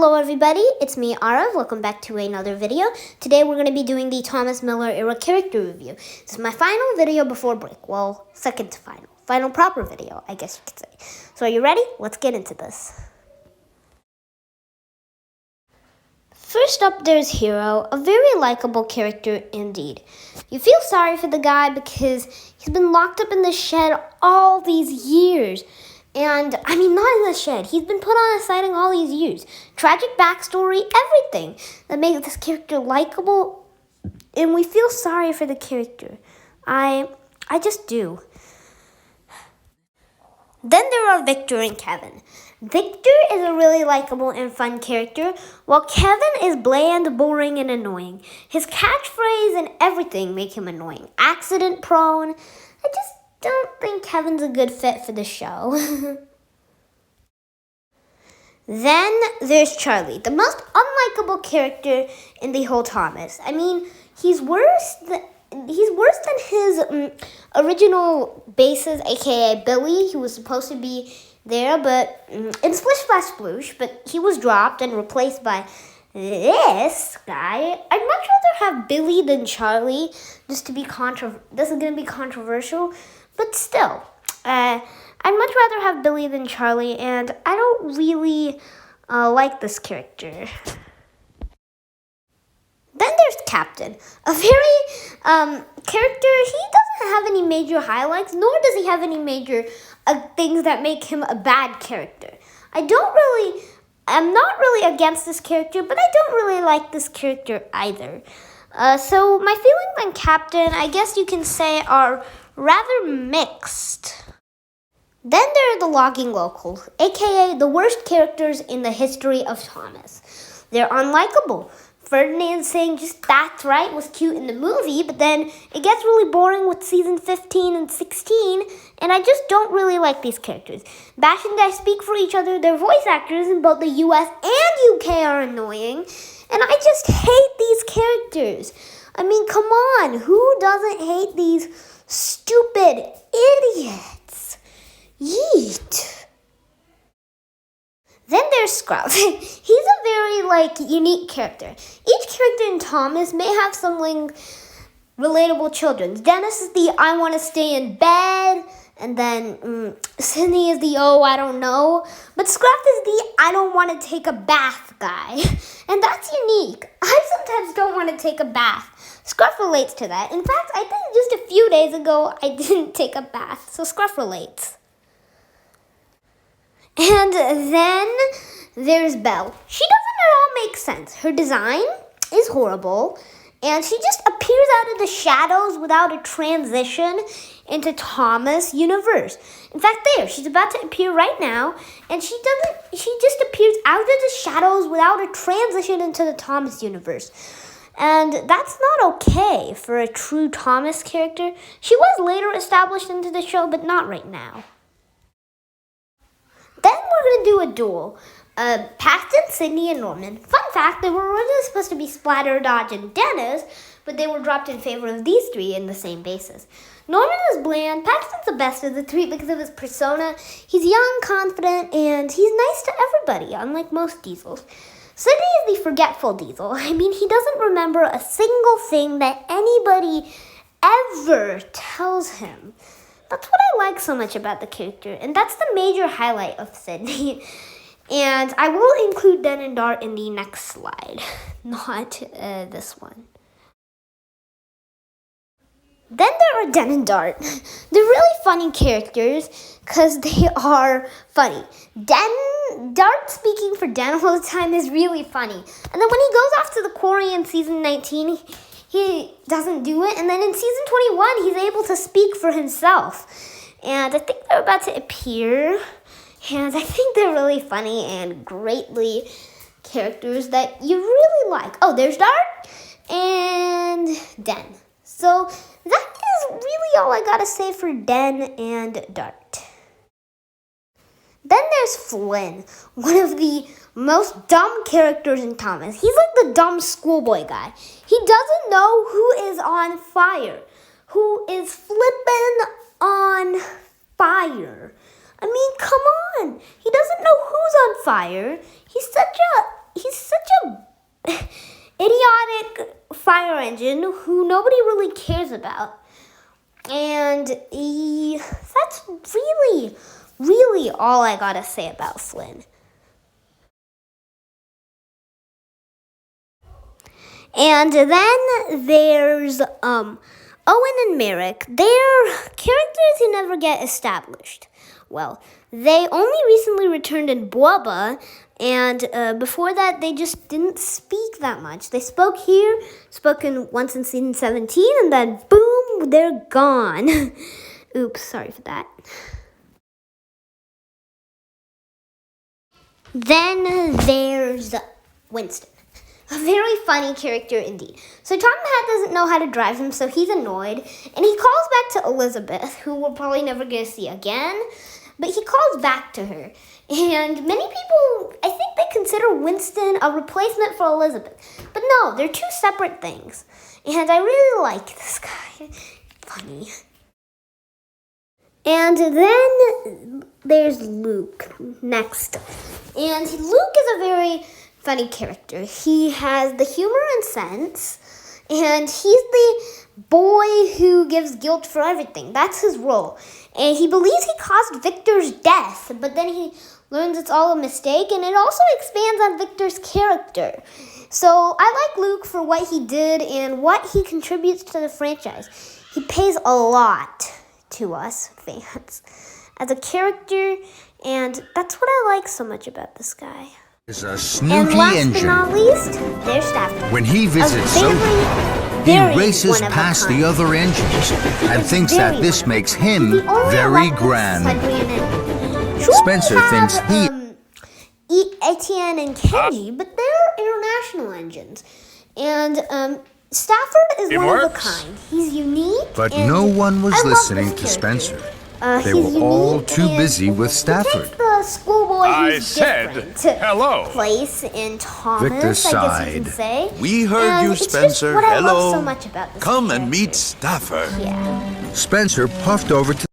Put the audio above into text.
Hello everybody, it's me Arav. Welcome back to another video. Today we're going to be doing the Thomas Miller era character review. This is my final video before break. Well, second to final. Final proper video, I guess you could say. So are you ready? Let's get into this. First up, there's Hero, a very likable character indeed. You feel sorry for the guy because he's been locked up in the shed all these years. And, not in the shed. He's been put on a sighting all these years. Tragic backstory, everything that makes this character likable. And we feel sorry for the character. I just do. Then there are Victor and Kevin. Victor is a really likable and fun character, while Kevin is bland, boring, and annoying. His catchphrase and everything make him annoying. Accident prone. I just don't think Kevin's a good fit for the show. Then there's Charlie, the most unlikable character in the whole Thomas. He's worse than his original bases, aka Billy. He was supposed to be there, but in Splish Splash Sploosh, but he was dropped and replaced by this guy. I'd much rather have Billy than Charlie, just to be this is gonna be controversial, but still, I'd much rather have Billy than Charlie, and I don't really like this character. Then there's Captain, a very character. He doesn't have any major highlights, nor does he have any major things that make him a bad character. I'm not really against this character, but I don't really like this character either. So my feelings on Captain, I guess you can say, are rather mixed. Then there are the logging locals, aka the worst characters in the history of Thomas. They're unlikable. Ferdinand saying just "that's right" was cute in the movie, but then it gets really boring with season 15 and 16, and I just don't really like these characters. Bash and Dash speak for each other. Their voice actors in both the US and UK are annoying, and I just hate these characters. Come on, who doesn't hate these stupid idiots? Yeet. Then there's Scruff. He's a very, unique character. Each character in Thomas may have some, relatable children. Dennis is the "I want to stay in bed," and then Sidney is the "oh, I don't know." But Scruff is the "I don't want to take a bath" guy. And that's unique. I sometimes don't want to take a bath. Scruff relates to that. In fact, I think just a few days ago, I didn't take a bath. So Scruff relates. And then there's Belle. She doesn't at all make sense. Her design is horrible, and she just appears out of the shadows without a transition into Thomas universe. In fact, she's about to appear right now, and she just appears out of the shadows without a transition into the Thomas universe. And that's not okay for a true Thomas character. She was later established into the show, but not right now. Then we're going to do a duel. Paxton, Sidney, and Norman. Fun fact, they were originally supposed to be Splatter, Dodge, and Dennis, but they were dropped in favor of these three in the same basis. Norman is bland. Paxton's the best of the three because of his persona. He's young, confident, and he's nice to everybody, unlike most Diesels. Sidney is the forgetful Diesel. He doesn't remember a single thing that anybody ever tells him. That's what I like so much about the character, and that's the major highlight of Sidney. And I will include Den and Dart in the next slide, not this one. Then there are Den and Dart. They're really funny characters because they are funny. Dart speaking for Den all the time is really funny. And then when he goes off to the quarry in season 19, he doesn't do it. And then in season 21, he's able to speak for himself. And I think they're about to appear. And I think they're really funny and greatly characters that you really like. Oh, there's Dart and Den. So that is really all I gotta say for Den and Dart. Then there's Flynn, one of the most dumb characters in Thomas. He's like the dumb schoolboy guy. He doesn't know who is on fire, who is flipping on fire. Come on. He doesn't know who's on fire. He's such a he's such a idiotic fire engine who nobody really cares about. And that's really, really all I gotta say about Flynn. And then there's Owen and Merrick. They're characters who never get established. Well, they only recently returned in Bwaba, and before that they just didn't speak that much. They spoke here, spoken once in season 17, and then boom, they're gone. Oops, sorry for that. Then there's Winston. A very funny character indeed. So Tom Hat doesn't know how to drive him, so he's annoyed. And he calls back to Elizabeth, who we're probably never going to see again. But he calls back to her. And many people, I think they consider Winston a replacement for Elizabeth. But no, they're two separate things. And I really like this guy. Funny. And then there's Luke next. And Luke is a very funny character. He has the humor and sense, and he's the boy who gives guilt for everything. That's his role. And he believes he caused Victor's death, but then he learns it's all a mistake, and it also expands on Victor's character. So I like Luke for what he did and what he contributes to the franchise. He pays a lot to us fans as a character, and that's what I like so much about this guy. Is a snooty and last engine. but not least, there's Stafford. When he visits Soho, he races past the other engines and thinks that this makes him very grand. Spencer thinks Etienne and Kenji, but they're international engines. And Stafford is one of a kind. He's unique. But no one was listening to Spencer. They were all too busy with Stafford. The schoolboy I said hello. Place in Thomas, Victor sighed. I guess you can say. We heard you, It's Spencer. just what I Hello. love so much about this Come character. and meet Stafford. Yeah. Spencer puffed over to